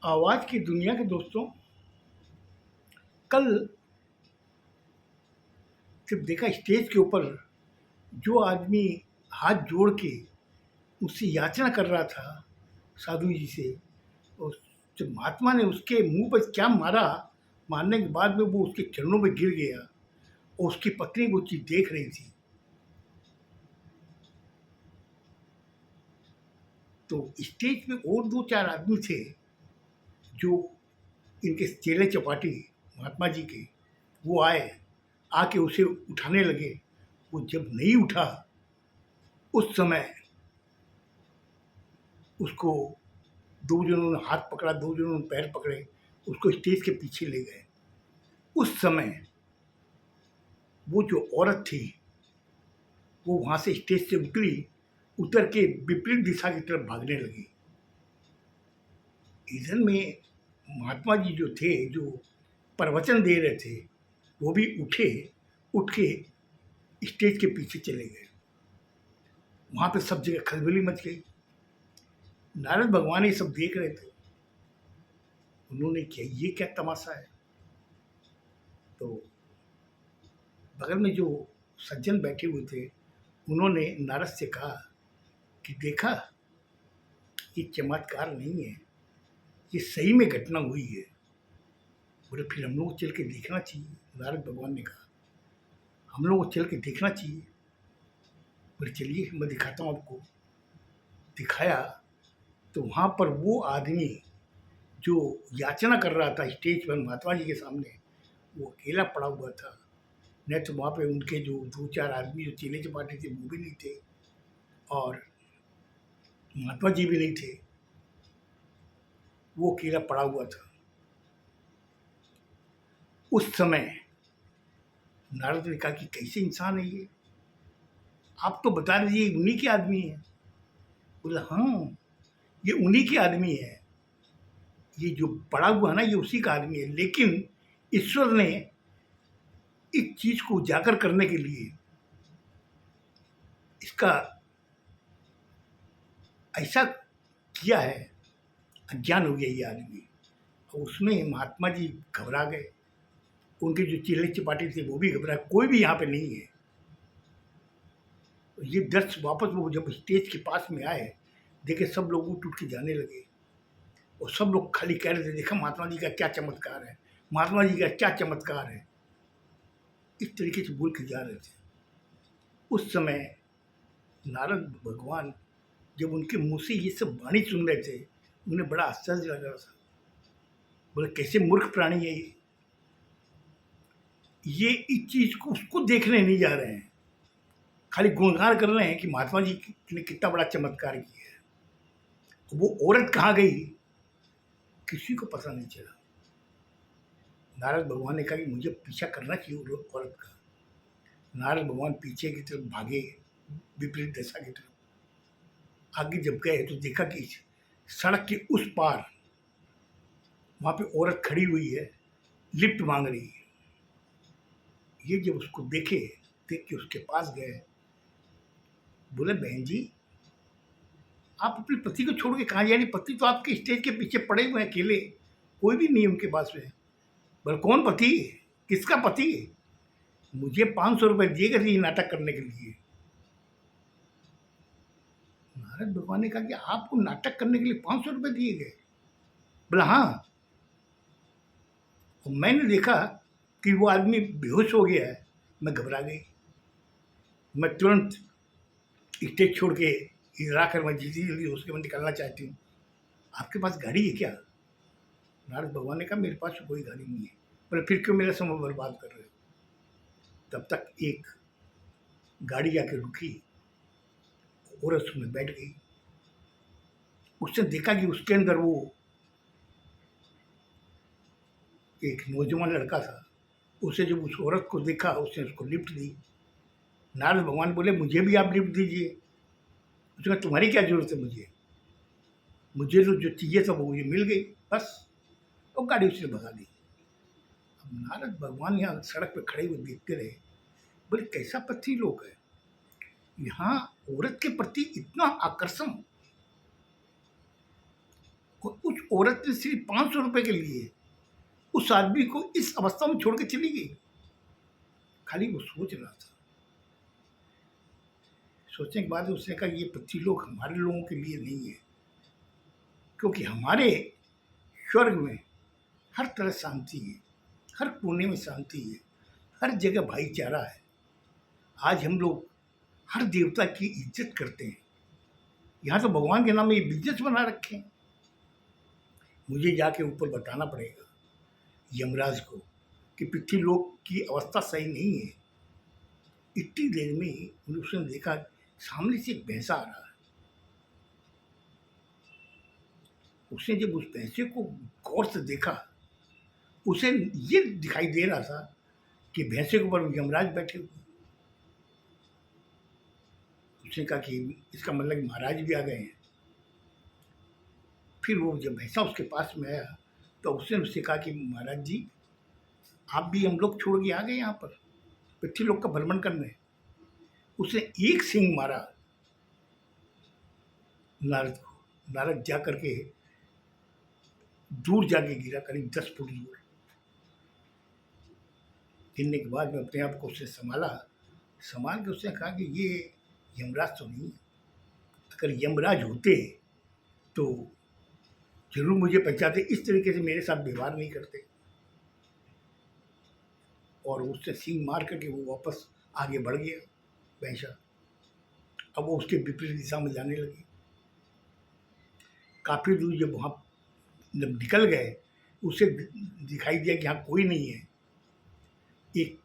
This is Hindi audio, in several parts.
आवाज़ की दुनिया के दोस्तों, कल जब देखा स्टेज के ऊपर जो आदमी हाथ जोड़ के उससे याचना कर रहा था साधु जी से, और जब महात्मा ने उसके मुंह पर क्या मारा, मारने के बाद में वो उसके चरणों में गिर गया और उसकी पत्नी वो चीज़ देख रही थी। तो स्टेज पे और दो चार आदमी थे जो इनके चेले चपाटी महात्मा जी के, वो आए, आके उसे उठाने लगे। वो जब नहीं उठा, उस समय उसको दो जनों ने हाथ पकड़ा, दो जनों ने पैर पकड़े, उसको स्टेज के पीछे ले गए। उस समय वो जो औरत थी वो वहाँ से स्टेज से उतरी, उतर के विपरीत दिशा की तरफ भागने लगी। इधर में महात्मा जी जो थे, जो प्रवचन दे रहे थे, वो भी उठ के स्टेज के पीछे चले गए। वहाँ पे सब जगह खलबली मच गई। नारद भगवान ये सब देख रहे थे। उन्होंने किया, ये क्या तमाशा है। तो बगल में जो सज्जन बैठे हुए थे, उन्होंने नारद से कहा कि देखा, ये चमत्कार नहीं है, ये सही में घटना हुई है। बोले फिर हम लोग को चल के देखना चाहिए। नारद भगवान ने कहा हम लोग को चल के देखना चाहिए। बोले चलिए मैं दिखाता हूँ आपको। दिखाया तो वहाँ पर वो आदमी जो याचना कर रहा था स्टेज पर महात्मा जी के सामने, वो अकेला पड़ा हुआ था। नहीं तो वहाँ पे उनके जो दो चार आदमी जो चेले चपाटे थे वो भी नहीं थे, और महात्मा जी भी नहीं थे। वो अकेला पड़ा हुआ था। उस समय नारद ने कहा कि कैसे इंसान है ये, आप तो बता दीजिए उन्हीं के आदमी है। बोला हाँ, ये उन्हीं के आदमी है, ये जो पड़ा हुआ है ना, ये उसी का आदमी है। लेकिन ईश्वर ने इस चीज को उजागर करने के लिए इसका ऐसा किया है, अज्ञान हो गया ये आदमी। और उसमें महात्मा जी घबरा गए, उनके जो चेले चपाटे थे वो भी घबराए, कोई भी यहाँ पे नहीं है। ये दर्श वापस वो जब स्टेज के पास में आए, देखे सब लोग उठ उठ के जाने लगे, और सब लोग खाली कह रहे थे देखा महात्मा जी का क्या चमत्कार है, महात्मा जी का क्या चमत्कार है, इस तरीके से बोल के जा रहे थे। उस समय नारद भगवान जब उनके मुंह से ये सब वाणी सुन रहे थे, उन्हें बड़ा आश्चर्य लग रहा था। बोले कैसे मूर्ख प्राणी है ये इस चीज को उसको देखने नहीं जा रहे हैं, खाली गुणगान कर रहे हैं कि महात्मा जी ने कितना बड़ा चमत्कार किया है। वो औरत कहाँ गई किसी को पता नहीं चला। नारद भगवान ने कहा कि मुझे पीछा करना चाहिए औरत का। नारद भगवान पीछे की तरफ भागे, विपरीत दिशा की तरफ। आगे जब गए तो देखा कि सड़क के उस पार वहां पे औरत खड़ी हुई है, लिफ्ट मांग रही है। ये जब उसको देख के उसके पास गए, बोले बहन जी, आप अपने पति को छोड़ के कहाँ जा रही? पति तो आपके स्टेज के पीछे पड़े हुए हैं अकेले, कोई भी नहीं उनके पास में। बोले कौन पति? किसका पति? मुझे 500 रुपये दिए गए ये नाटक करने के लिए। नारद भगवान ने कहा कि आपको नाटक करने के लिए 500 रुपये दिए गए? बोला हाँ। और मैंने देखा कि वो आदमी बेहोश हो गया है, मैं घबरा गई। मैं तुरंत स्टेज छोड़ के इधर आकर मैं जल्दी जल्दी उसके मैं निकलना चाहती हूँ। आपके पास गाड़ी है क्या? नारद भगवान ने कहा मेरे पास कोई गाड़ी नहीं है। बोले फिर क्यों मेरा समय बर्बाद कर रहे हो? तब तक एक गाड़ी आके रुकी और उसमें बैठ गई। उसने देखा कि उसके अंदर वो एक नौजवान लड़का था। उसे जब उस औरत को देखा, उसने उसको लिफ्ट दी। नारद भगवान बोले मुझे भी आप लिफ्ट दीजिए। उसने कहा तुम्हारी क्या जरूरत है मुझे तो जो चाहिए था वो मुझे मिल गई, बस। और गाड़ी उसने भगा दी। अब नारद भगवान यहाँ सड़क पे खड़े हुए देखते रहे। बोले कैसा पथी लोग है, यहाँ औरत के प्रति इतना आकर्षण। और उस औरत ने सिर्फ 500 रुपये के लिए उस आदमी को इस अवस्था में छोड़ के चली गई। खाली वो सोच रहा था। सोचने के बाद उसने कहा ये पृथ्वीलोक हमारे लोगों के लिए नहीं है, क्योंकि हमारे स्वर्ग में हर तरह शांति है, हर कोने में शांति है, हर जगह भाईचारा है। आज हम लोग हर देवता की इज्जत करते हैं, यहाँ तो भगवान के नाम में ये बिजनेस बना रखे हैं। मुझे जाके ऊपर बताना पड़ेगा यमराज को कि पृथ्वीलोक की अवस्था सही नहीं है। इतनी देर में उसने देखा सामने से एक भैंसा आ रहा है। उसने जब उस भैंसे को गौर से देखा, उसे ये दिखाई दे रहा था कि भैंसे के ऊपर यमराज बैठे हुए। उसने कहा कि इसका मतलब कि महाराज भी आ गए हैं। फिर वो जब भैंसा उसके पास में आया तो उसने उससे कहा कि महाराज जी, आप भी हम लोग छोड़ के आ गए यहाँ पर पृथ्वीलोक का भ्रमण करने। उसने एक सींग मारा नारद को। नारद जा करके दूर जाके गिरा, करीब 10 फुट दूर। गिरने के बाद में अपने आप को उसने संभाल के उसने कहा कि ये यमराज तो नहीं है। अगर यमराज होते तो जरूर मुझे पहचानते, इस तरीके से मेरे साथ व्यवहार नहीं करते। और उससे सींग मार करके वो वापस आगे बढ़ गया भैंसा। अब वो उसके विपरीत दिशा में जाने लगी। काफ़ी दूर जब वहाँ जब निकल गए, उसे दिखाई दिया कि यहाँ कोई नहीं है। एक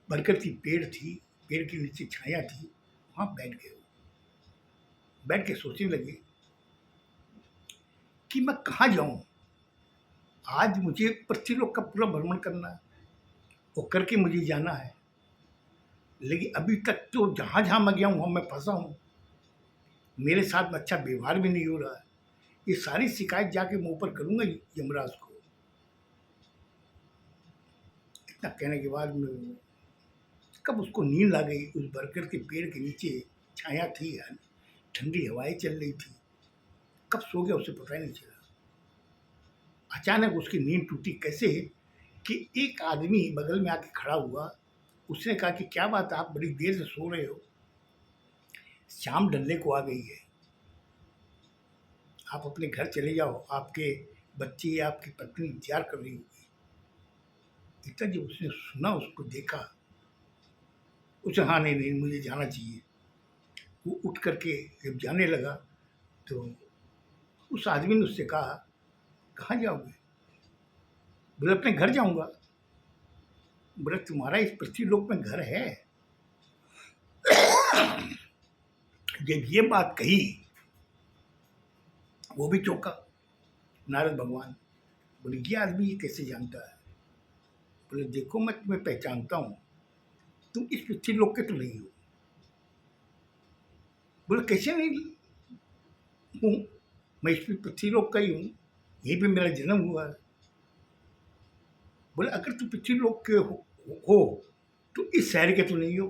बरगद की पेड़ थी, पेड़ के नीचे छाया थी, वहाँ बैठ गए। बैठ के सोचने लगे कि मैं कहाँ जाऊँ। आज मुझे पृथ्वीलोक का पूरा भ्रमण करना है और करके मुझे जाना है, लेकिन अभी तक तो जहाँ जहाँ मैं गया हूँ वहाँ मैं फंसा हूँ। मेरे साथ में अच्छा व्यवहार भी नहीं हो रहा है। ये सारी शिकायत जाके मुँह पर करूँगा यमराज को। इतना कहने के बाद में कब उसको नींद आ गई। उस बरगद के पेड़ के नीचे छाया थी, ठंडी हवाएं चल रही थी। कब सो गया उसे पता ही नहीं चला। अचानक उसकी नींद टूटी। कैसे कि एक आदमी बगल में आके खड़ा हुआ। उसने कहा कि क्या बात, आप बड़ी देर से सो रहे हो, शाम ढलने को आ गई है, आप अपने घर चले जाओ, आपके बच्चे या आपकी पत्नी इंतजार कर रही होगी। इतना जब उसने सुना, उसको देखा, उसे हाँ नहीं मुझे जाना चाहिए। वो उठ करके जब जाने लगा तो उस आदमी ने उससे कहा, कहाँ जाओगे? बोले अपने घर जाऊंगा। बोले तुम्हारा इस पृथ्वीलोक में घर है? जब ये बात कही वो भी चौंका नारद भगवान। बोले ये आदमी ये कैसे जानता है? बोले देखो मैं तुम्हें पहचानता हूँ, तुम इस पृथ्वीलोक के तो नहीं हो। बोले कैसे नहीं हूँ, मैं इस पृथ्वीलोक का ही हूँ, यहीं पे मेरा जन्म हुआ है। बोले अगर तुम पृथ्वीलोक के हो तो इस शहर के तो नहीं हो,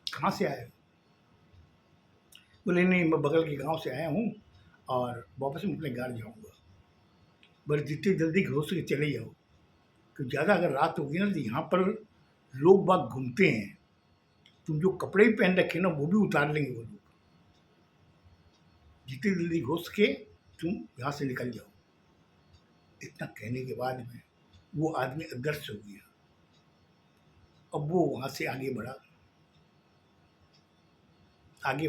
कहाँ से आए हो? बोले नहीं मैं बगल के गांव से आया हूँ और वापस में अपने घर जाऊँगा। बोले जितनी जल्दी हो सके चले जाओ, क्योंकि ज़्यादा अगर रात होगी ना तो यहाँ पर लोग बाग घूमते हैं, तुम जो कपड़े भी पहन रखे ना वो भी उतार लेंगे वो लोग। जितनी जल्दी हो सके तुम यहाँ से निकल जाओ। इतना कहने के बाद में वो आदमी अदृश्य हो गया। अब वो वहाँ से आगे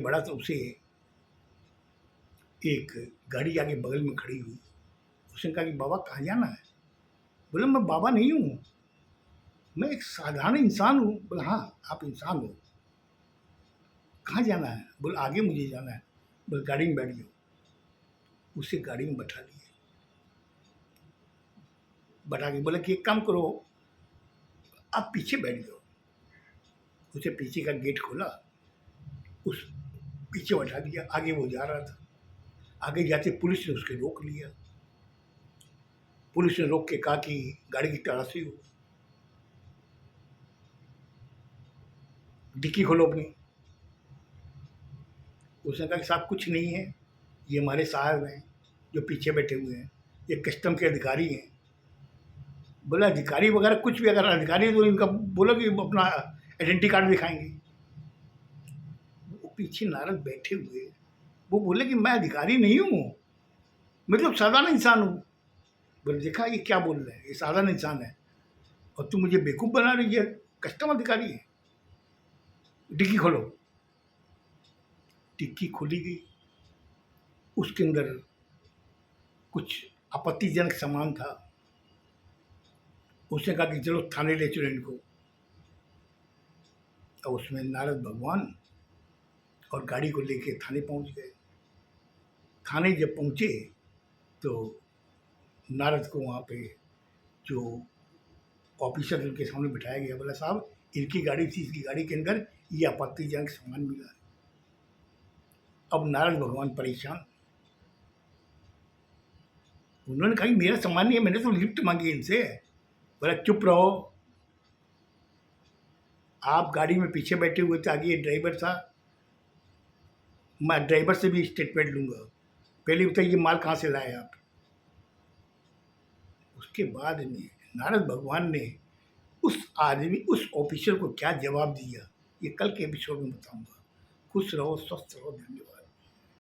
बढ़ा तो उसे एक गाड़ी आगे बगल में खड़ी हुई। उसने कहा कि बाबा कहाँ जाना है? बोले मैं बाबा नहीं हूँ, मैं एक साधारण इंसान हूँ। बोला हाँ आप इंसान हो, कहाँ जाना है? बोले आगे मुझे जाना है। बोले गाड़ी में बैठ जाओ। उसे गाड़ी में बैठा के बोले कि एक काम करो, आप पीछे बैठ जाओ। उसे पीछे का गेट खोला, उस पीछे बैठा दिया। आगे वो जा रहा था। आगे जाते पुलिस ने उसके रोक लिया। पुलिस ने रोक के कहा कि गाड़ी की तलाशी हो, डिक्की खोलो अपनी। उसने कहा कि साहब कुछ नहीं है, ये हमारे साहब हैं, जो पीछे बैठे हुए हैं, ये कस्टम के अधिकारी हैं। बोला अधिकारी वगैरह कुछ भी, अगर अधिकारी तो इनका बोलो कि अपना आइडेंटिटी कार्ड दिखाएंगे। वो पीछे नारद बैठे हुए, वो बोले कि मैं अधिकारी नहीं हूँ, मैं तो साधारण इंसान हूँ। बोले देखा ये क्या बोल रहे हैं, ये साधारण इंसान है और तू मुझे बेवकूफ़ बना रही है, कस्टम अधिकारी है। डिक्की खोलो। डिक्की खोली गई, उसके अंदर कुछ आपत्तिजनक सामान था। उसने कहा कि चलो थाने ले चलो इनको। तो उसमें नारद भगवान और गाड़ी को लेके थाने पहुंच गए। थाने जब पहुंचे तो नारद को वहाँ पे जो ऑफिसर उनके सामने बिठाया गया, बोला साहब इनकी गाड़ी थी, इसकी गाड़ी के अंदर ये आपत्तिजनक सामान मिला। अब नारद भगवान परेशान, उन्होंने कहा मेरा सामान नहीं है, मैंने तो लिफ्ट मांगी इनसे। बोला चुप रहो, आप गाड़ी में पीछे बैठे हुए थे, आगे ये ड्राइवर था, मैं ड्राइवर से भी स्टेटमेंट लूँगा। पहले बताइए माल कहाँ से लाए आप। उसके बाद में नारद भगवान ने उस आदमी, उस ऑफिसर को क्या जवाब दिया, ये कल के एपिसोड में बताऊंगा। खुश रहो, स्वस्थ रहो, धन्यवाद।